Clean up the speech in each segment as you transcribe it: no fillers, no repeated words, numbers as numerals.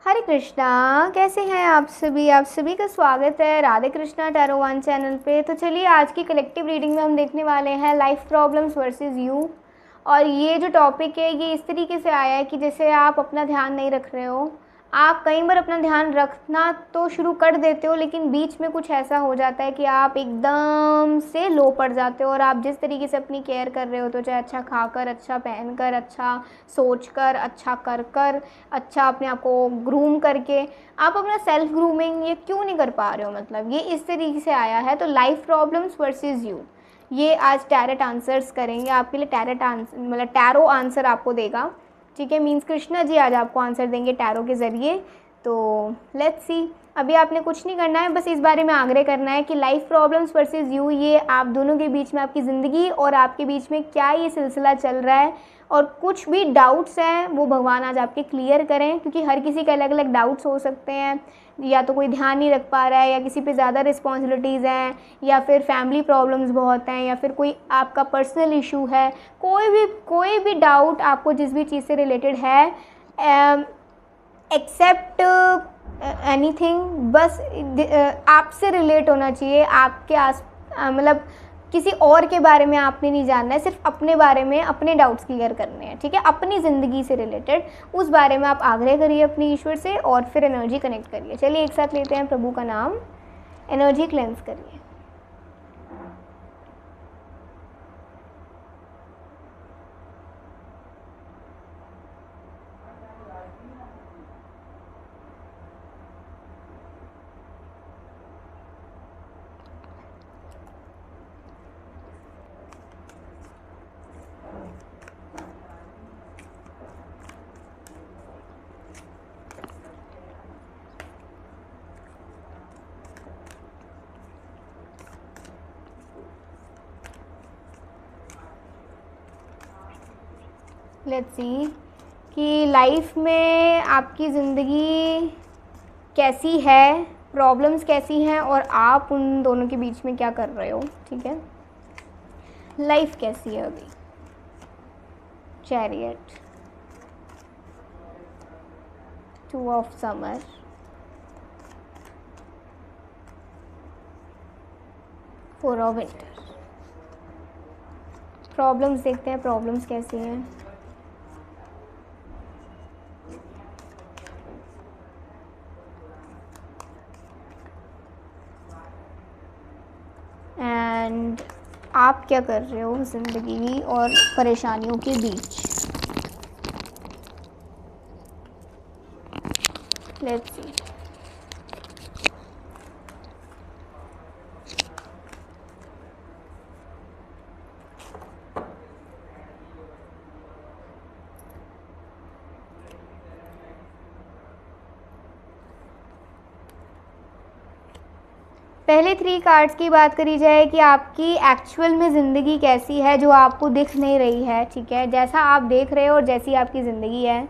हरे कृष्णा। कैसे हैं आप सभी का स्वागत है Radhe Krishna tarot one channel पे। तो चलिए आज की कलेक्टिव रीडिंग में हम देखने वाले हैं लाइफ प्रॉब्लम्स वर्सेस यू। और ये जो टॉपिक है ये इस तरीके से आया है कि जैसे आप अपना ध्यान नहीं रख रहे हो, आप कई बार अपना ध्यान रखना तो शुरू कर देते हो लेकिन बीच में कुछ ऐसा हो जाता है कि आप एकदम से लो पड़ जाते हो। और आप जिस तरीके से अपनी केयर कर रहे हो, तो चाहे अच्छा खाकर, अच्छा पहनकर, अच्छा सोचकर, अच्छा कर कर, अच्छा अपने आप को ग्रूम करके, आप अपना सेल्फ ग्रूमिंग ये क्यों नहीं कर पा रहे हो। मतलब ये इस तरीके से आया है। तो लाइफ प्रॉब्लम्स वर्सेस यू, ये आज टैरेट आंसर्स करेंगे आपके लिए। टैरेट आंसर मतलब टैरो आंसर आपको देगा, ठीक है। मीन्स कृष्णा जी आज आपको आंसर देंगे टैरो के ज़रिए। तो लेट्स सी। अभी आपने कुछ नहीं करना है, बस इस बारे में आग्रह करना है कि लाइफ प्रॉब्लम्स वर्सेस यू, ये आप दोनों के बीच में, आपकी ज़िंदगी और आपके बीच में क्या ये सिलसिला चल रहा है। और कुछ भी डाउट्स हैं वो भगवान आज आपके क्लियर करें, क्योंकि हर किसी के अलग अलग डाउट्स हो सकते हैं। या तो कोई ध्यान नहीं रख पा रहा है, या किसी पे ज़्यादा रिस्पॉन्सिबिलिटीज़ हैं, या फिर फैमिली प्रॉब्लम्स बहुत हैं, या फिर कोई आपका पर्सनल इशू है। कोई भी डाउट आपको जिस भी चीज़ से रिलेटेड है, एक्सेप्ट एनीथिंग, बस आपसे रिलेट होना चाहिए। आपके मतलब किसी और के बारे में आपने नहीं जानना है, सिर्फ अपने बारे में अपने डाउट्स क्लियर करने हैं, ठीक है। अपनी ज़िंदगी से रिलेटेड उस बारे में आप आग्रह करिए अपनी ईश्वर से, और फिर एनर्जी कनेक्ट करिए। चलिए एक साथ लेते हैं प्रभु का नाम, एनर्जी क्लेंस करिए। लेट्स सी कि लाइफ में आपकी ज़िंदगी कैसी है, प्रॉब्लम्स कैसी हैं, और आप उन दोनों के बीच में क्या कर रहे हो, ठीक है। लाइफ कैसी है अभी। Chariot, two of summer, four of winter. Problems देखते हैं, प्रॉब्लम्स कैसी हैं। एंड आप क्या कर रहे हो ज़िंदगी और परेशानियों के बीच। Let's see. पहले 3 कार्ड्स की बात करी जाए कि आपकी एक्चुअल में ज़िंदगी कैसी है, जो आपको दिख नहीं रही है, ठीक है। जैसा आप देख रहे हो और जैसी आपकी ज़िंदगी है,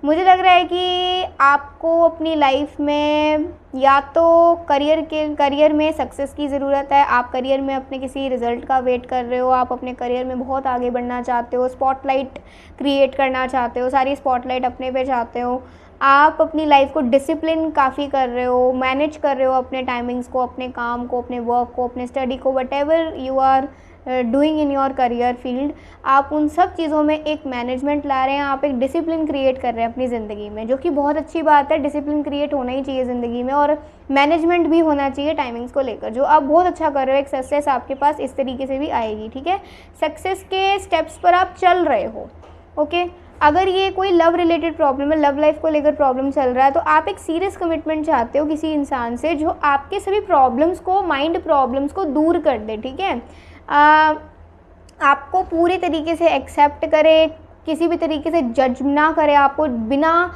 मुझे लग रहा है कि आपको अपनी लाइफ में या तो करियर में सक्सेस की ज़रूरत है। आप करियर में अपने किसी रिज़ल्ट का वेट कर रहे हो, आप अपने करियर में बहुत आगे बढ़ना चाहते हो, स्पॉटलाइट क्रिएट करना चाहते हो, सारी स्पॉटलाइट अपने पे चाहते हो। आप अपनी लाइफ को डिसिप्लिन काफ़ी कर रहे हो, मैनेज कर रहे हो अपने टाइमिंग्स को, अपने काम को, अपने वर्क को, अपने स्टडी को, whatever you are doing in your career field. आप उन सब चीज़ों में एक मैनेजमेंट ला रहे हैं, आप एक डिसिप्लिन क्रिएट कर रहे हैं अपनी ज़िंदगी में, जो कि बहुत अच्छी बात है। डिसिप्लिन क्रिएट होना ही चाहिए ज़िंदगी में, और मैनेजमेंट भी होना चाहिए टाइमिंग्स को लेकर, जो आप बहुत अच्छा कर रहे हो। एक सक्सेस आपके पास इस तरीके से भी आएगी, ठीक है। सक्सेस के स्टेप्स पर आप चल रहे हो, ओके। अगर ये कोई लव रिलेटेड प्रॉब्लम है, लव लाइफ को लेकर प्रॉब्लम चल रहा है, तो आप एक सीरियस कमिटमेंट चाहते हो किसी इंसान से जो आपके सभी प्रॉब्लम्स को, माइंड प्रॉब्लम्स को दूर कर दे, ठीक है। आपको पूरी तरीके से एक्सेप्ट करे, किसी भी तरीके से जज ना करे, आपको बिना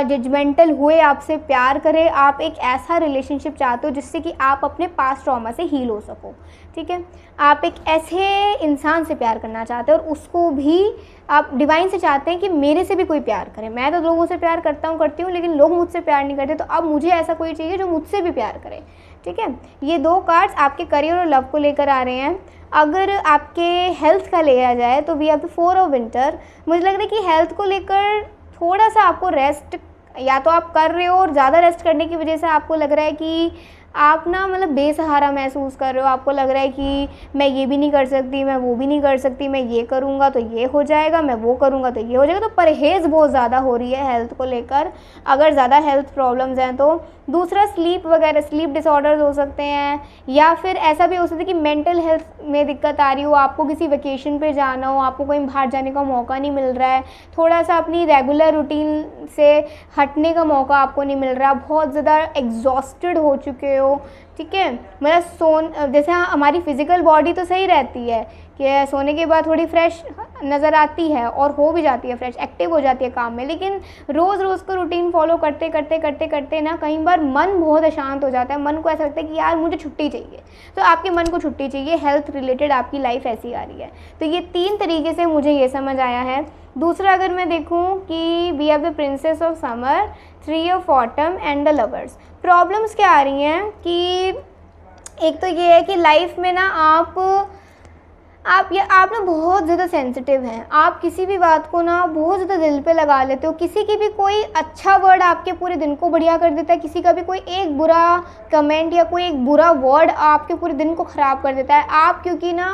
जजमेंटल हुए आपसे प्यार करे। आप एक ऐसा रिलेशनशिप चाहते हो जिससे कि आप अपने पास्ट ट्रॉमा से हील हो सको, ठीक है। आप एक ऐसे इंसान से प्यार करना चाहते हो, और उसको भी आप डिवाइन से चाहते हैं कि मेरे से भी कोई प्यार करे। मैं तो लोगों से प्यार करती हूँ, लेकिन लोग मुझसे प्यार नहीं करते, तो अब मुझे ऐसा कोई चाहिए जो मुझसे भी प्यार करे, ठीक है। ये 2 कार्ड्स आपके करियर और लव को लेकर आ रहे हैं। अगर आपके हेल्थ का लिया जाए तो we have the 4 of winter. मुझे लग रहा है कि हेल्थ को लेकर थोड़ा सा आपको रेस्ट या तो आप कर रहे हो और ज़्यादा रेस्ट करने की वजह से आपको लग रहा है कि आप ना मतलब बेसहारा महसूस कर रहे हो, आपको लग रहा है कि मैं ये भी नहीं कर सकती, मैं वो भी नहीं कर सकती, मैं ये करूँगा तो ये हो जाएगा, मैं वो करूँगा तो ये हो जाएगा। तो परहेज़ बहुत ज़्यादा हो रही है हेल्थ को लेकर, अगर ज़्यादा हेल्थ प्रॉब्लम्स हैं तो। दूसरा स्लीप वगैरह, स्लीप डिसऑर्डर्स हो सकते हैं, या फिर ऐसा भी हो सकता है कि मेंटल हेल्थ में दिक्कत आ रही हो, आपको किसी वेकेशन पे जाना हो, आपको कहीं बाहर जाने का मौका नहीं मिल रहा है, थोड़ा सा अपनी रेगुलर रूटीन से हटने का मौका आपको नहीं मिल रहा, बहुत ज़्यादा एग्जॉस्टेड हो चुके हो, ठीक है। मतलब जैसे हमारी फ़िज़िकल बॉडी तो सही रहती है कि सोने के बाद थोड़ी फ्रेश नज़र आती है और हो भी जाती है फ्रेश, एक्टिव हो जाती है काम में, लेकिन रोज़ रोज़ को रूटीन फॉलो करते करते करते करते ना कई बार मन बहुत अशांत हो जाता है, मन को ऐसा लगता है कि यार मुझे छुट्टी चाहिए। तो आपके मन को छुट्टी चाहिए, हेल्थ रिलेटेड आपकी लाइफ ऐसी आ रही है। तो ये 3 तरीके से मुझे ये समझ आया है। दूसरा अगर मैं देखूँ कि we have the princes of summer, 3 of autumn and the lovers. Problems क्या आ रही हैं कि एक तो ये है कि लाइफ में ना आप ना बहुत ज़्यादा सेंसिटिव हैं, आप किसी भी बात को ना बहुत ज़्यादा दिल पे लगा लेते हो। किसी की भी कोई अच्छा वर्ड आपके पूरे दिन को बढ़िया कर देता है, किसी का भी कोई एक बुरा कमेंट या कोई एक बुरा वर्ड आपके पूरे दिन को ख़राब कर देता है। आप क्योंकि ना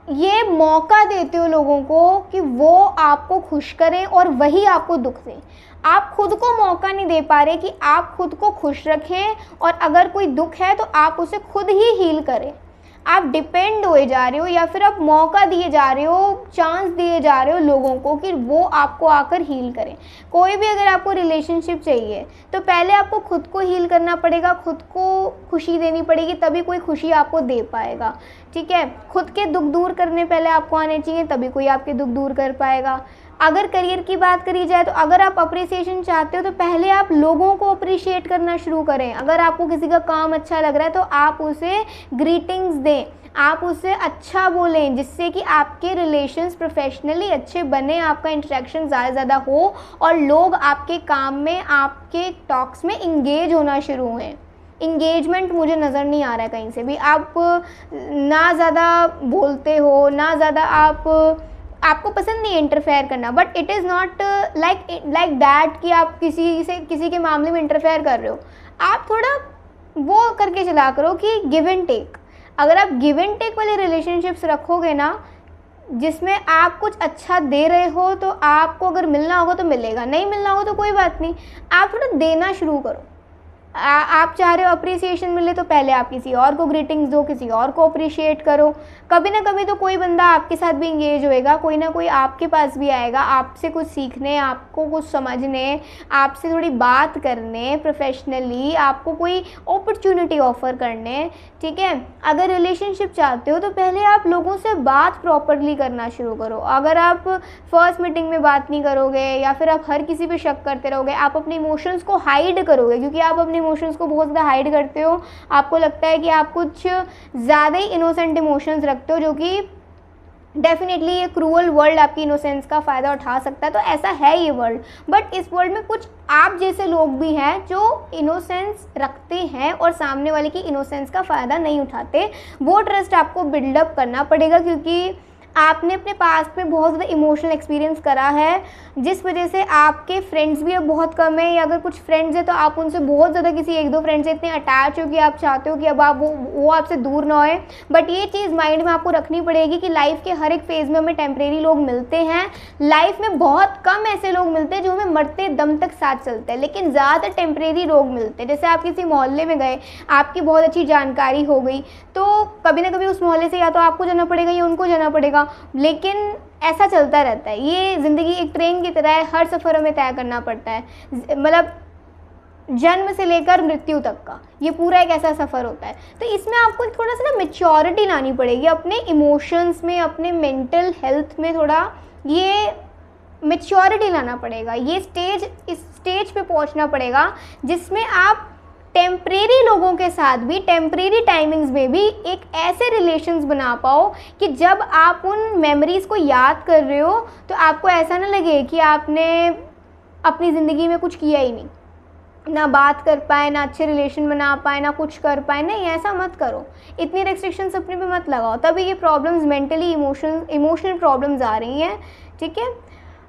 ये मौका देते हो लोगों को कि वो आपको खुश करें और वही आपको दुख दें, आप खुद को मौका नहीं दे पा रहे कि आप खुद को खुश रखें, और अगर कोई दुख है तो आप उसे खुद ही हील करें। आप डिपेंड हुए जा रहे हो या फिर आप मौका दिए जा रहे हो, चांस दिए जा रहे हो लोगों को कि वो आपको आकर हील करें। कोई भी अगर आपको रिलेशनशिप चाहिए तो पहले आपको खुद को हील करना पड़ेगा, खुद को खुशी देनी पड़ेगी, तभी कोई खुशी आपको दे पाएगा, ठीक है। खुद के दुख दूर करने पहले आपको आने चाहिए, तभी कोई आपके दुख दूर कर पाएगा। अगर करियर की बात करी जाए तो अगर आप अप्रिसिएशन चाहते हो तो पहले आप लोगों को अप्रिशिएट करना शुरू करें। अगर आपको किसी का काम अच्छा लग रहा है तो आप उसे ग्रीटिंग्स दें, आप उसे अच्छा बोलें, जिससे कि आपके रिलेशंस प्रोफेशनली अच्छे बने, आपका इंटरेक्शन ज़्यादा हो और लोग आपके काम में, आपके टॉक्स में इंगेज होना शुरू हुए। इंगेजमेंट मुझे नज़र नहीं आ रहा है कहीं से भी। आप ना ज़्यादा बोलते हो, ना ज़्यादा आपको पसंद नहीं है इंटरफेयर करना, but it is not like that कि आप किसी के मामले में इंटरफेयर कर रहे हो। आप थोड़ा वो करके चला करो कि गिव एंड टेक। अगर आप गिव एंड टेक वाले रिलेशनशिप्स रखोगे ना, जिसमें आप कुछ अच्छा दे रहे हो, तो आपको अगर मिलना होगा तो मिलेगा, नहीं मिलना होगा तो कोई बात नहीं, आप थोड़ा देना शुरू करो। आप चाह रहे हो अप्रिसिएशन मिले तो पहले आप किसी और को ग्रीटिंग्स दो, किसी और को अप्रिशिएट करो। कभी ना कभी तो कोई बंदा आपके साथ भी इंगेज होएगा, कोई ना कोई आपके पास भी आएगा आपसे कुछ सीखने, आपको कुछ समझने, आपसे थोड़ी बात करने, प्रोफेशनली आपको कोई अपॉर्चुनिटी ऑफर करने, ठीक है। अगर रिलेशनशिप चाहते हो तो पहले आप लोगों से बात प्रॉपरली करना शुरू करो। अगर आप फर्स्ट मीटिंग में बात नहीं करोगे या फिर आप हर किसी पे शक करते रहोगे, आप अपने इमोशंस को हाइड करोगे, क्योंकि आप अपने इमोशंस को बहुत ज़्यादा हाइड करते हो। आपको लगता है कि आप कुछ ज़्यादा ही इनोसेंट इमोशंस रखते हो, जो कि डेफिनेटली ये क्रूअल वर्ल्ड आपकी इनोसेंस का फ़ायदा उठा सकता है। तो ऐसा है ये वर्ल्ड, बट इस वर्ल्ड में कुछ आप जैसे लोग भी हैं जो इनोसेंस रखते हैं और सामने वाले की इनोसेंस का फ़ायदा नहीं उठाते। वो ट्रस्ट आपको बिल्डअप करना पड़ेगा, क्योंकि आपने अपने पास्ट में बहुत ज़्यादा इमोशनल एक्सपीरियंस करा है, जिस वजह से आपके फ्रेंड्स भी अब बहुत कम है, या अगर कुछ फ्रेंड्स हैं तो आप उनसे बहुत ज़्यादा किसी 1-2 फ्रेंड से इतने अटैच हो कि आप चाहते हो कि अब आप वो आपसे दूर ना होए। बट ये चीज़ माइंड में आपको रखनी पड़ेगी कि लाइफ के हर एक फेज़ में हमें टेम्परेरी लोग मिलते हैं। लाइफ में बहुत कम ऐसे लोग मिलते हैं जो हमें मरते दम तक साथ चलते हैं, लेकिन ज़्यादातर टेम्परेरी लोग मिलते हैं। जैसे आप किसी मोहल्ले में गए, आपकी बहुत अच्छी जानकारी हो गई, तो कभी ना कभी उस मोहल्ले से या तो आपको जाना पड़ेगा या उनको जाना पड़ेगा, लेकिन ऐसा चलता रहता है। ये ज़िंदगी एक ट्रेन की तरह है, हर सफ़र हमें तय करना पड़ता है, मतलब जन्म से लेकर मृत्यु तक का ये पूरा एक ऐसा सफ़र होता है। तो इसमें आपको थोड़ा सा ना मैच्योरिटी लानी पड़ेगी अपने इमोशंस में, अपने मेंटल हेल्थ में थोड़ा ये मैच्योरिटी लाना पड़ेगा। इस स्टेज पे पहुंचना पड़ेगा जिसमें आप टेम्परेरी लोगों के साथ भी, टेम्परेरी टाइमिंग्स में भी एक ऐसे रिलेशंस बना पाओ कि जब आप उन मेमोरीज़ को याद कर रहे हो तो आपको ऐसा ना लगे कि आपने अपनी ज़िंदगी में कुछ किया ही नहीं, ना बात कर पाए, ना अच्छे रिलेशन बना पाए, ना कुछ कर पाए। नहीं, ऐसा मत करो, इतनी रेस्ट्रिक्शंस अपने पे मत लगाओ, तभी ये प्रॉब्लम्स मेंटली इमोशनल प्रॉब्लम्स आ रही हैं, ठीक है।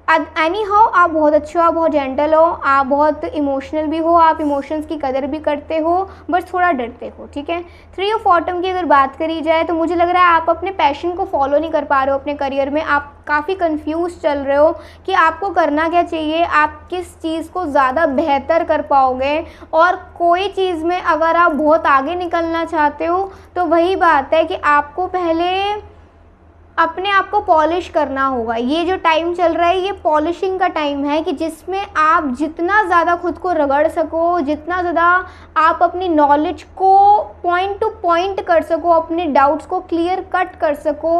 एनी हाउ आप बहुत अच्छे हो, आप बहुत जेंटल हो, आप बहुत इमोशनल भी हो, आप इमोशंस की कदर भी करते हो, बस थोड़ा डरते हो, ठीक है। 3 ऑफ ऑटम की अगर बात करी जाए तो मुझे लग रहा है आप अपने पैशन को फॉलो नहीं कर पा रहे हो अपने करियर में, आप काफ़ी कंफ्यूज चल रहे हो कि आपको करना क्या चाहिए, आप किस चीज़ को ज़्यादा बेहतर कर पाओगे। और कोई चीज़ में अगर आप बहुत आगे निकलना चाहते हो तो वही बात है कि आपको पहले अपने आप को पॉलिश करना होगा। ये जो टाइम चल रहा है ये पॉलिशिंग का टाइम है कि जिसमें आप जितना ज़्यादा खुद को रगड़ सको, जितना ज़्यादा आप अपनी नॉलेज को पॉइंट टू पॉइंट कर सको, अपने डाउट्स को क्लियर कट कर सको,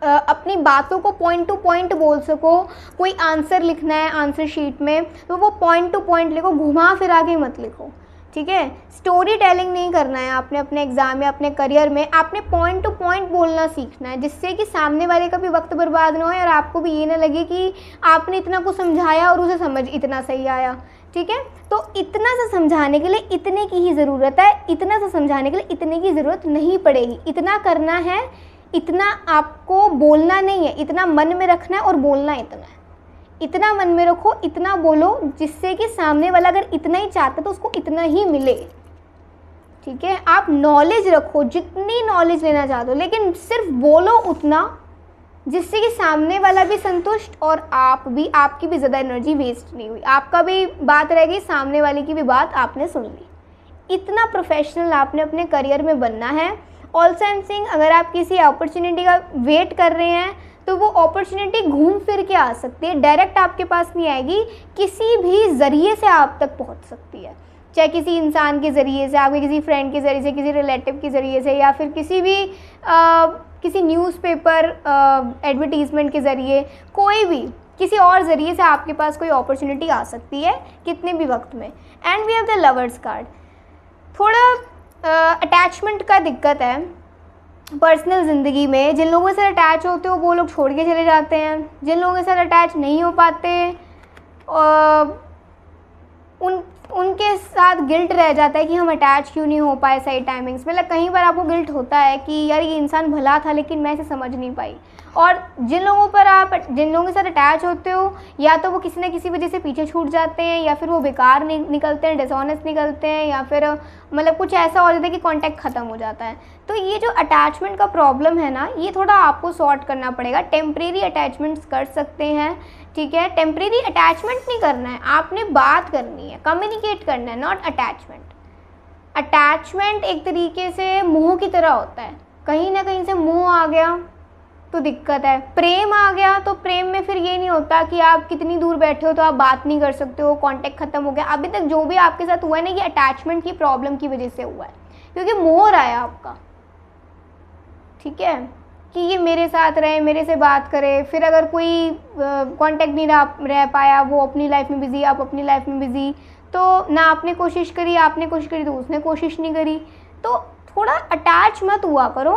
अपनी बातों को पॉइंट टू पॉइंट बोल सको। कोई आंसर लिखना है आंसर शीट में तो वो पॉइंट टू पॉइंट लिखो, घुमा फिरा के मत लिखो, ठीक है। स्टोरी टेलिंग नहीं करना है आपने अपने एग्ज़ाम में, अपने करियर में आपने पॉइंट टू पॉइंट बोलना सीखना है, जिससे कि सामने वाले का भी वक्त बर्बाद ना हो और आपको भी ये ना लगे कि आपने इतना कुछ समझाया और उसे समझ इतना सही आया, ठीक है। तो इतना सा समझाने के लिए इतने की ही ज़रूरत है, इतना सा समझाने के लिए इतने की ज़रूरत नहीं पड़ेगी। इतना करना है, इतना आपको बोलना नहीं है, इतना मन में रखना है और बोलना इतना है। इतना मन में रखो, इतना बोलो जिससे कि सामने वाला अगर इतना ही चाहता तो उसको इतना ही मिले, ठीक है। आप नॉलेज रखो, जितनी नॉलेज लेना चाहते हो, लेकिन सिर्फ बोलो उतना जिससे कि सामने वाला भी संतुष्ट और आप भी, आपकी भी ज़्यादा एनर्जी वेस्ट नहीं हुई, आपका भी बात रह गई, सामने वाले की भी बात आपने सुन ली। इतना प्रोफेशनल आपने अपने करियर में बनना है। ऑल्सो आई एम सेइंग, अगर आप किसी अपॉर्चुनिटी का वेट कर रहे हैं तो वो अपॉर्चुनिटी घूम फिर के आ सकती है, डायरेक्ट आपके पास नहीं आएगी, किसी भी ज़रिए से आप तक पहुंच सकती है। चाहे किसी इंसान के ज़रिए से, आपके किसी फ्रेंड के ज़रिए से, किसी रिलेटिव के ज़रिए से, या फिर किसी न्यूज़पेपर एडवर्टीज़मेंट के ज़रिए, कोई भी किसी और ज़रिए से आपके पास कोई अपॉर्चुनिटी आ सकती है कितने भी वक्त में। And we have the lovers card. थोड़ा अटैचमेंट का दिक्कत है पर्सनल ज़िंदगी में। जिन लोगों से अटैच होते हो वो लोग छोड़ के चले जाते हैं, जिन लोगों के साथ अटैच नहीं हो पाते उनके साथ गिल्ट रह जाता है कि हम अटैच क्यों नहीं हो पाए सही टाइमिंग्स में। मतलब कई बार आपको गिल्ट होता है कि यार ये इंसान भला था लेकिन मैं इसे समझ नहीं पाई। और जिन लोगों के साथ अटैच होते हो या तो वो किसी न किसी वजह से पीछे छूट जाते हैं, या फिर वो बेकार निकलते हैं, डिसऑनेस्ट निकलते हैं, या फिर मतलब कुछ ऐसा हो जाता है कि कांटेक्ट ख़त्म हो जाता है। तो ये जो अटैचमेंट का प्रॉब्लम है ना, ये थोड़ा आपको सॉर्ट करना पड़ेगा। टेम्परेरी अटैचमेंट्स कर सकते हैं, ठीक है। टेम्परेरी अटैचमेंट नहीं करना है, आपने बात करनी है, कम्युनिकेट करना है, नॉट अटैचमेंट। अटैचमेंट एक तरीके से मोह की तरह होता है, कहीं ना कहीं से मोह आ गया तो दिक्कत है। प्रेम आ गया तो प्रेम में फिर ये नहीं होता कि आप कितनी दूर बैठे हो तो आप बात नहीं कर सकते हो, कांटेक्ट ख़त्म हो गया। अभी तक जो भी आपके साथ हुआ है ना, ये अटैचमेंट की प्रॉब्लम की वजह से हुआ है, क्योंकि मोह रहा है आपका, ठीक है, कि ये मेरे साथ रहे, मेरे से बात करे। फिर अगर कोई कांटेक्ट नहीं रह पाया, वो अपनी लाइफ में बिज़ी, आप अपनी लाइफ में बिज़ी, तो ना आपने कोशिश करी, आपने कोशिश करी तो उसने कोशिश नहीं करी। तो थोड़ा अटैच मत हुआ करो,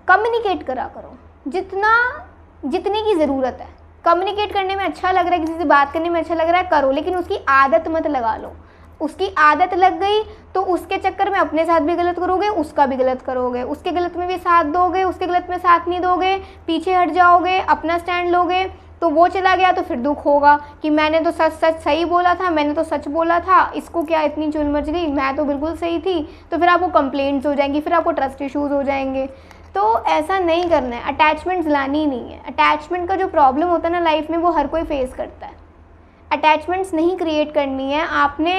कम्युनिकेट करा करो जितने की ज़रूरत है। कम्युनिकेट करने में अच्छा लग रहा है, किसी से बात करने में अच्छा लग रहा है, करो, लेकिन उसकी आदत मत लगा लो। उसकी आदत लग गई तो उसके चक्कर में अपने साथ भी गलत करोगे, उसका भी गलत करोगे, उसके गलत में भी साथ दोगे, उसके गलत में साथ नहीं दोगे, पीछे हट जाओगे, अपना स्टैंड लोगे, तो वो चला गया तो फिर दुख होगा कि मैंने तो सच सही बोला था, मैंने तो सच बोला था, इसको क्या इतनी चुल मच गई, मैं तो बिल्कुल सही थी। तो फिर आपको कंप्लेंट्स हो जाएंगी, फिर आपको ट्रस्ट इश्यूज़ हो जाएंगे। तो ऐसा नहीं करना है, अटैचमेंट्स लानी ही नहीं है। अटैचमेंट का जो प्रॉब्लम होता है ना लाइफ में, वो हर कोई फेस करता है। अटैचमेंट्स नहीं क्रिएट करनी है, आपने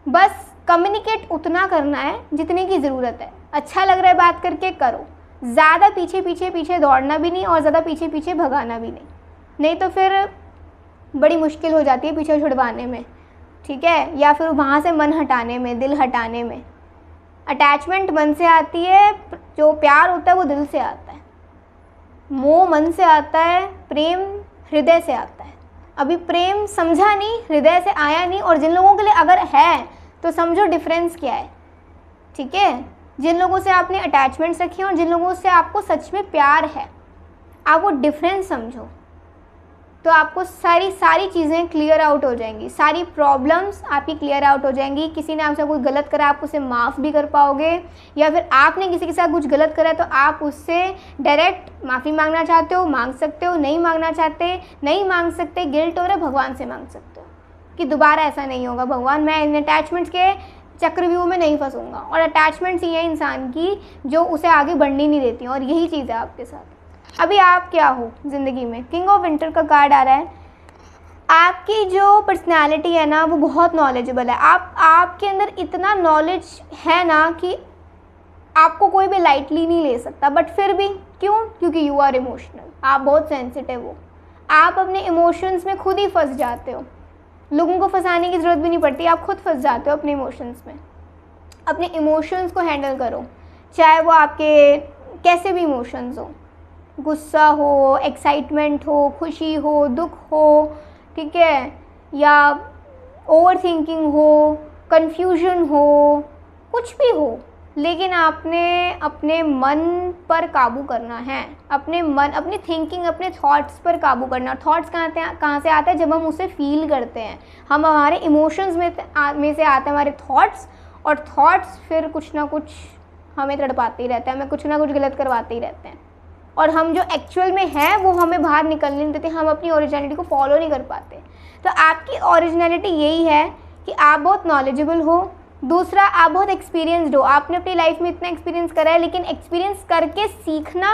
बस कम्युनिकेट उतना करना है जितने की ज़रूरत है। अच्छा लग रहा है बात करके, करो। ज़्यादा पीछे दौड़ना भी नहीं और ज़्यादा पीछे भगाना भी नहीं तो फिर बड़ी मुश्किल हो जाती है पीछे छुड़वाने में, ठीक है, या फिर वहाँ से मन हटाने में, दिल हटाने में। अटैचमेंट मन से आती है, जो प्यार होता है वो दिल से आता है, मोह मन से आता है, प्रेम हृदय से आता है। अभी प्रेम समझा नहीं, हृदय से आया नहीं, और जिन लोगों के लिए अगर है तो समझो डिफरेंस क्या है, ठीक है। जिन लोगों से आपने अटैचमेंट्स रखी हैं और जिन लोगों से आपको सच में प्यार है, आप वो डिफरेंस समझो, तो आपको सारी चीज़ें क्लियर आउट हो जाएंगी, सारी प्रॉब्लम्स आपकी क्लियर आउट हो जाएंगी। किसी ने आपसे कोई गलत करा, आप उसे माफ़ भी कर पाओगे, या फिर आपने किसी के साथ कुछ गलत करा तो आप उससे डायरेक्ट माफ़ी मांगना चाहते हो, मांग सकते हो, नहीं मांगना चाहते नहीं मांग सकते, गिल्ट हो रहा है, भगवान से मांग सकते हो कि दोबारा ऐसा नहीं होगा, भगवान मैं इन अटैचमेंट्स के चक्रव्यूह में नहीं फंसूंगा। और अटैचमेंट्स ही है इंसान की जो उसे आगे बढ़ने नहीं देती हैं, और यही चीज़ है आपके साथ। अभी आप क्या हो ज़िंदगी में, किंग ऑफ विंटर का कार्ड आ रहा है। आपकी जो पर्सनालिटी है ना वो बहुत नॉलेजेबल है। आपके अंदर इतना नॉलेज है ना कि आपको कोई भी लाइटली नहीं ले सकता, बट फिर भी क्यों? क्योंकि यू आर इमोशनल, आप बहुत सेंसिटिव हो। आप अपने इमोशंस में खुद ही फंस जाते हो, लोगों को फंसाने की ज़रूरत भी नहीं पड़ती, आप खुद फंस जाते हो अपने इमोशंस में। अपने इमोशंस को हैंडल करो, चाहे वो आपके कैसे भी इमोशंस हो, गुस्सा हो, एक्साइटमेंट हो, खुशी हो, दुख हो, ठीक है, या ओवर थिंकिंग हो, कन्फ्यूजन हो, कुछ भी हो, लेकिन आपने अपने मन पर काबू करना है। अपने मन, अपनी थिंकिंग, अपने थॉट्स पर काबू करना। थॉट्स कहाँ से आते हैं? जब हम उसे फील करते हैं, हम हमारे इमोशंस में से आते हैं हमारे थॉट्स, और थॉट्स फिर कुछ ना कुछ हमें तड़पाते ही रहते हैं, हमें कुछ ना कुछ गलत करवाते ही रहते हैं, और हम जो एक्चुअल में हैं वो हमें बाहर निकलने नहीं देते, हम अपनी ओरिजिनलिटी को फॉलो नहीं कर पाते। तो आपकी ओरिजिनलिटी यही है कि आप बहुत नॉलेजेबल हो। दूसरा, आप बहुत एक्सपीरियंसड हो, आपने अपनी लाइफ में इतना एक्सपीरियंस करा है, लेकिन एक्सपीरियंस करके सीखना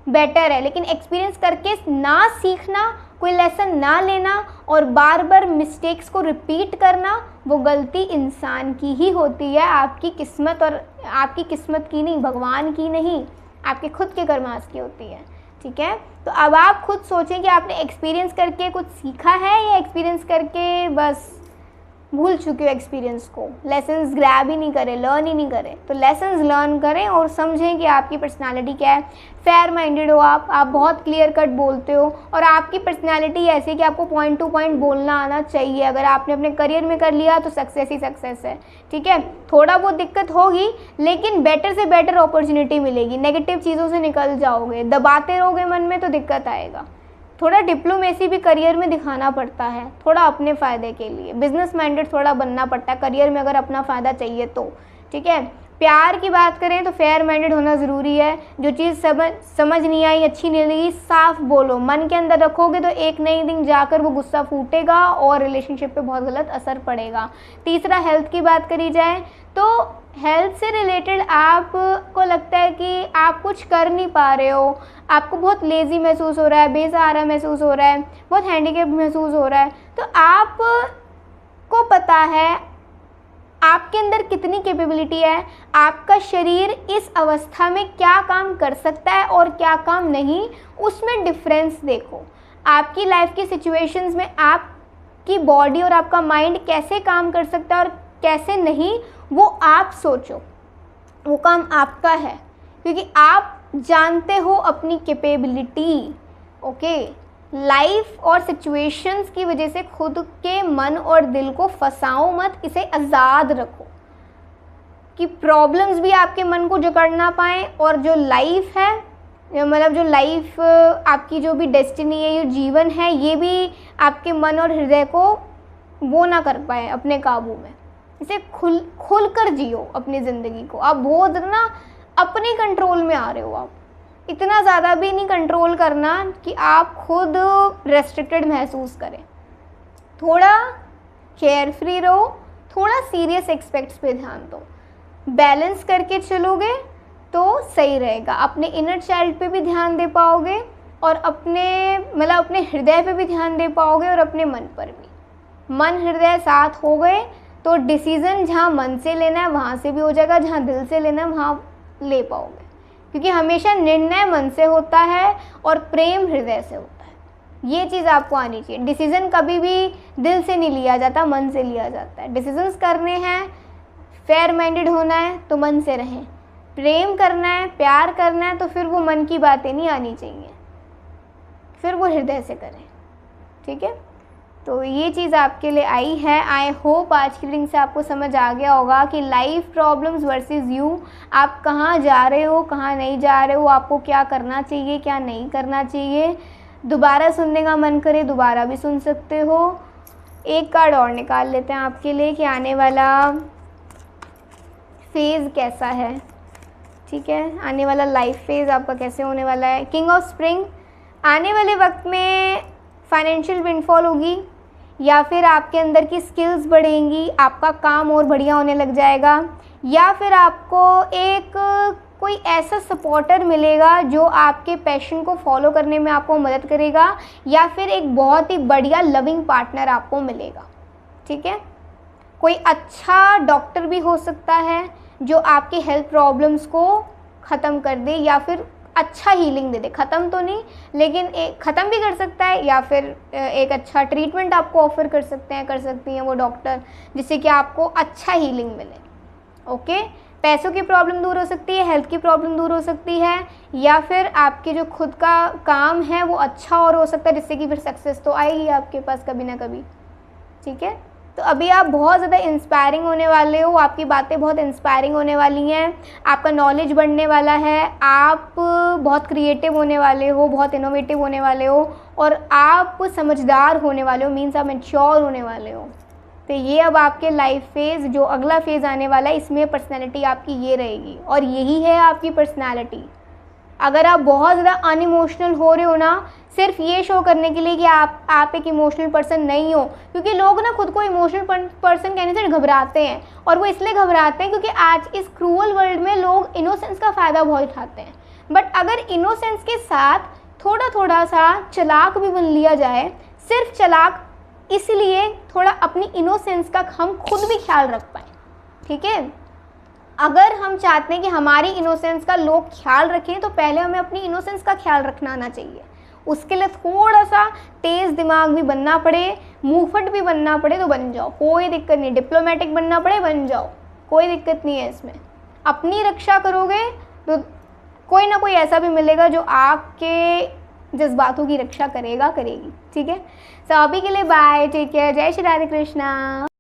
बेटर है, लेकिन एक्सपीरियंस करके ना सीखना, कोई लेसन ना लेना और बार बार मिस्टेक्स को रिपीट करना, वो गलती इंसान की ही होती है, आपकी किस्मत, और आपकी किस्मत की नहीं, भगवान की नहीं, आपके खुद के कर्मास की होती है। ठीक है, तो अब आप खुद सोचें कि आपने एक्सपीरियंस करके कुछ सीखा है या एक्सपीरियंस करके बस भूल चुके हो एक्सपीरियंस को, लेसन्स ग्रैब ही नहीं करें, लर्न ही नहीं करें। तो लेसन्स लर्न करें और समझें कि आपकी पर्सनालिटी क्या है। फेयर माइंडेड हो आप बहुत क्लियर कट बोलते हो, और आपकी पर्सनालिटी ऐसी है कि आपको पॉइंट टू पॉइंट बोलना आना चाहिए। अगर आपने अपने करियर में कर लिया तो सक्सेस ही सक्सेस है। ठीक है, थोड़ा बहुत दिक्कत होगी, लेकिन बेटर से बेटर अपॉर्चुनिटी मिलेगी। नेगेटिव चीज़ों से निकल जाओगे, दबाते रहोगे मन में तो दिक्कत आएगा। थोड़ा डिप्लोमेसी भी करियर में दिखाना पड़ता है, थोड़ा अपने फ़ायदे के लिए। बिजनेस माइंडेड थोड़ा बनना पड़ता है करियर में, अगर अपना फ़ायदा चाहिए तो। ठीक है, प्यार की बात करें तो फेयर माइंडेड होना ज़रूरी है। जो चीज़ समझ नहीं आई, अच्छी नहीं लगी, साफ बोलो। मन के अंदर रखोगे तो एक नई दिन जाकर वो गुस्सा फूटेगा और रिलेशनशिप पे बहुत गलत असर पड़ेगा। तीसरा, हेल्थ की बात करी जाए तो हेल्थ से रिलेटेड आपको लगता है कि आप कुछ कर नहीं पा रहे हो, आपको बहुत लेज़ी महसूस हो रहा है, बेसहारा महसूस हो रहा है, बहुत हैंडीकैप महसूस हो रहा है, तो आपको पता है आपके अंदर कितनी कैपेबिलिटी है, आपका शरीर इस अवस्था में क्या काम कर सकता है और क्या काम नहीं, उसमें डिफरेंस देखो। आपकी लाइफ की सिचुएशंस में आपकी बॉडी और आपका माइंड कैसे काम कर सकता है और कैसे नहीं, वो आप सोचो, वो काम आपका है, क्योंकि आप जानते हो अपनी कैपेबिलिटी। ओके, लाइफ और सिचुएशंस की वजह से खुद के मन और दिल को फंसाओ मत, इसे आज़ाद रखो कि प्रॉब्लम्स भी आपके मन को जकड़ ना पाएँ, और जो लाइफ है, मतलब जो लाइफ आपकी जो भी डेस्टिनी है, ये जीवन है, ये भी आपके मन और हृदय को वो ना कर पाए अपने काबू में। इसे खुल कर जियो अपनी ज़िंदगी को। आप बहुत ना अपने कंट्रोल में आ रहे हो, आप इतना ज़्यादा भी नहीं कंट्रोल करना कि आप खुद रेस्ट्रिक्टेड महसूस करें। थोड़ा केयर फ्री रहो, थोड़ा सीरियस एस्पेक्ट्स पे ध्यान दो, बैलेंस करके चलोगे तो सही रहेगा। अपने इनर चाइल्ड पे भी ध्यान दे पाओगे, और अपने हृदय पे भी ध्यान दे पाओगे, और अपने मन पर भी। मन हृदय साथ हो गए तो डिसीज़न जहाँ मन से लेना है वहाँ से भी हो जाएगा, जहाँ दिल से लेना है वहाँ ले पाओगे, क्योंकि हमेशा निर्णय मन से होता है और प्रेम हृदय से होता है। ये चीज़ आपको आनी चाहिए। डिसीज़न कभी भी दिल से नहीं लिया जाता, मन से लिया जाता है। डिसीजंस करने हैं, फेयर माइंडेड होना है तो मन से रहें, प्रेम करना है, प्यार करना है तो फिर वो मन की बातें नहीं आनी चाहिए, फिर वो हृदय से करें। ठीक है, तो ये चीज़ आपके लिए आई है। आई होप आज की रीडिंग से आपको समझ आ गया होगा कि लाइफ प्रॉब्लम्स वर्सेस यू, आप कहाँ जा रहे हो, कहाँ नहीं जा रहे हो, आपको क्या करना चाहिए, क्या नहीं करना चाहिए। दोबारा सुनने का मन करे दोबारा भी सुन सकते हो। एक कार्ड और निकाल लेते हैं आपके लिए कि आने वाला फेज़ कैसा है। ठीक है, आने वाला लाइफ फेज़ आपका कैसे होने वाला है। किंग ऑफ स्प्रिंग, आने वाले वक्त में फाइनेंशियल विंडफॉल होगी या फिर आपके अंदर की स्किल्स बढ़ेंगी, आपका काम और बढ़िया होने लग जाएगा, या फिर आपको एक कोई ऐसा सपोर्टर मिलेगा जो आपके पैशन को फॉलो करने में आपको मदद करेगा, या फिर एक बहुत ही बढ़िया लविंग पार्टनर आपको मिलेगा। ठीक है, कोई अच्छा डॉक्टर भी हो सकता है जो आपकी हेल्थ प्रॉब्लम्स को ख़त्म कर दे या फिर अच्छा हीलिंग दे दे। ख़त्म तो नहीं, लेकिन एक ख़त्म भी कर सकता है, या फिर एक अच्छा ट्रीटमेंट आपको ऑफ़र कर सकती हैं वो डॉक्टर, जिससे कि आपको अच्छा हीलिंग मिले। ओके, पैसों की प्रॉब्लम दूर हो सकती है, हेल्थ की प्रॉब्लम दूर हो सकती है, या फिर आपके जो खुद का काम है वो अच्छा और हो सकता है, जिससे कि फिर सक्सेस तो आएगी आपके पास कभी ना कभी। ठीक है, तो अभी आप बहुत ज़्यादा इंस्पायरिंग होने वाले हो, आपकी बातें बहुत इंस्पायरिंग होने वाली हैं, आपका नॉलेज बढ़ने वाला है, आप बहुत क्रिएटिव होने वाले हो, बहुत इनोवेटिव होने वाले हो, और आप समझदार होने वाले हो, मीन्स आप मैच्योर होने वाले हो। तो ये अब आपके लाइफ फेज़, जो अगला फेज़ आने वाला है, इसमें पर्सनैलिटी आपकी ये रहेगी, और यही है आपकी पर्सनैलिटी। अगर आप बहुत ज़्यादा अनइमोशनल हो रहे हो ना, सिर्फ ये शो करने के लिए कि आप एक इमोशनल पर्सन नहीं हो, क्योंकि लोग ना खुद को इमोशनल पर्सन कहने से घबराते हैं, और वो इसलिए घबराते हैं क्योंकि आज इस क्रूअल वर्ल्ड में लोग इनोसेंस का फ़ायदा बहुत उठाते हैं। बट अगर इनोसेंस के साथ थोड़ा थोड़ा सा चालाक भी बन लिया जाए, सिर्फ चालाक इसलिए थोड़ा अपनी इनोसेंस का हम खुद भी ख्याल रख पाएँ। ठीक है, अगर हम चाहते हैं कि हमारी इनोसेंस का लोग ख्याल रखें, तो पहले हमें अपनी इनोसेंस का ख्याल रखना आना चाहिए। उसके लिए थोड़ा सा तेज़ दिमाग भी बनना पड़े, मुंहफट भी बनना पड़े तो बन जाओ, कोई दिक्कत नहीं। डिप्लोमेटिक बनना पड़े बन जाओ, कोई दिक्कत नहीं है इसमें। अपनी रक्षा करोगे तो कोई ना कोई ऐसा भी मिलेगा जो आपके जज्बातों की रक्षा करेगी। ठीक है, तो अभी के लिए बाय, टेक केयर, जय श्री राधे कृष्णा।